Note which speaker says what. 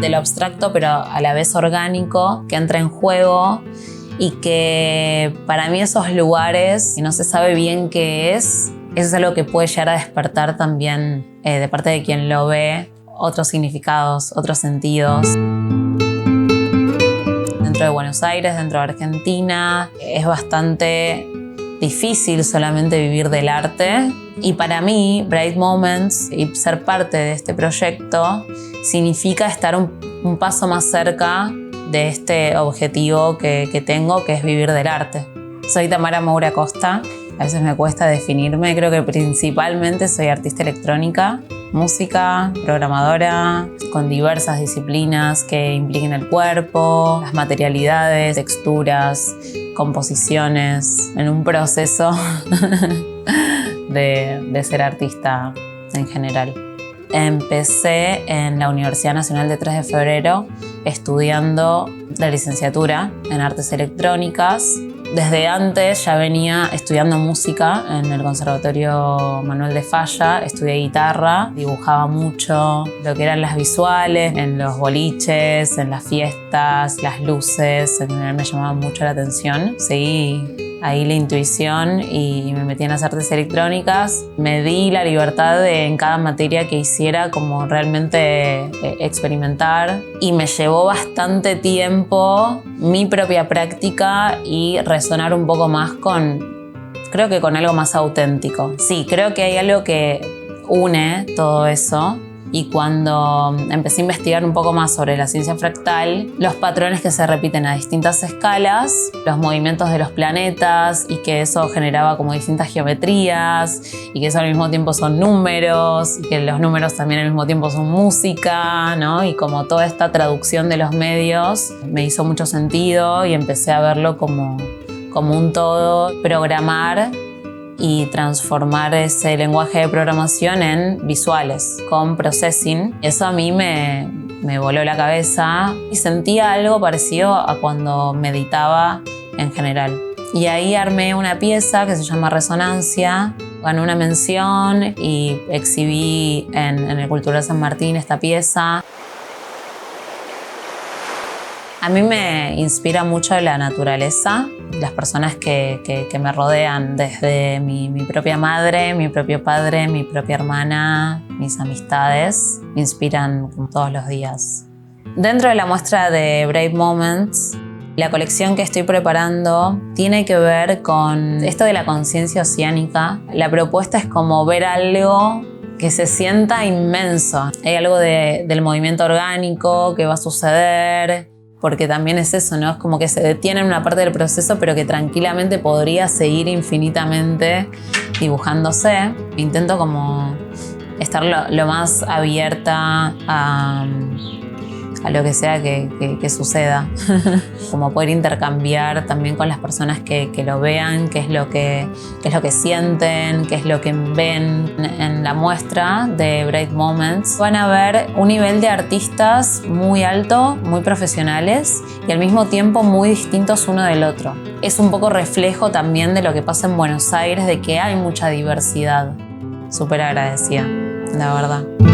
Speaker 1: de lo abstracto, pero a la vez orgánico, que entra en juego y que para mí esos lugares que no se sabe bien qué es, eso es algo que puede llegar a despertar también de parte de quien lo ve otros significados, otros sentidos. Dentro de Buenos Aires, dentro de Argentina, es bastante difícil solamente vivir del arte. Y para mí, Bright Moments y ser parte de este proyecto significa estar un paso más cerca de este objetivo que tengo, que es vivir del arte. Soy Tamara Moura Costa. A veces me cuesta definirme. Creo que principalmente soy artista electrónica, música, programadora, con diversas disciplinas que impliquen el cuerpo, las materialidades, texturas, composiciones, en un proceso de ser artista en general. Empecé en la Universidad Nacional de 3 de Febrero estudiando la licenciatura en Artes Electrónicas. Desde antes ya venía estudiando música en el Conservatorio Manuel de Falla, estudié guitarra, dibujaba mucho lo que eran las visuales, en los boliches, en las fiestas, las luces, en general me llamaban mucho la atención. Seguí ahí la intuición y me metí en las artes electrónicas. Me di la libertad de en cada materia que hiciera como realmente experimentar y me llevó bastante tiempo mi propia práctica y resonar un poco más creo que con algo más auténtico. Sí, creo que hay algo que une todo eso. Y cuando empecé a investigar un poco más sobre la ciencia fractal, los patrones que se repiten a distintas escalas, los movimientos de los planetas y que eso generaba como distintas geometrías y que eso al mismo tiempo son números y que los números también al mismo tiempo son música, ¿no? Y como toda esta traducción de los medios me hizo mucho sentido y empecé a verlo como un todo, programar y transformar ese lenguaje de programación en visuales con processing. Eso a mí me voló la cabeza y sentía algo parecido a cuando meditaba en general. Y ahí armé una pieza que se llama Resonancia, gané una mención y exhibí en el Cultural San Martín esta pieza. A mí me inspira mucho la naturaleza, las personas que me rodean, desde mi propia madre, mi propio padre, mi propia hermana, mis amistades, me inspiran todos los días. Dentro de la muestra de Brave Moments, la colección que estoy preparando tiene que ver con esto de la conciencia oceánica. La propuesta es como ver algo que se sienta inmenso. Hay algo del movimiento orgánico que va a suceder, porque también es eso, ¿no? Es como que se detiene en una parte del proceso, pero que tranquilamente podría seguir infinitamente dibujándose. Intento como estar lo más abierta a lo que sea que suceda. Como poder intercambiar también con las personas que lo vean, qué es lo que sienten, qué es lo que ven. En la muestra de Bright Moments van a ver un nivel de artistas muy alto, muy profesionales y al mismo tiempo muy distintos uno del otro. Es un poco reflejo también de lo que pasa en Buenos Aires, de que hay mucha diversidad. Súper agradecida, la verdad.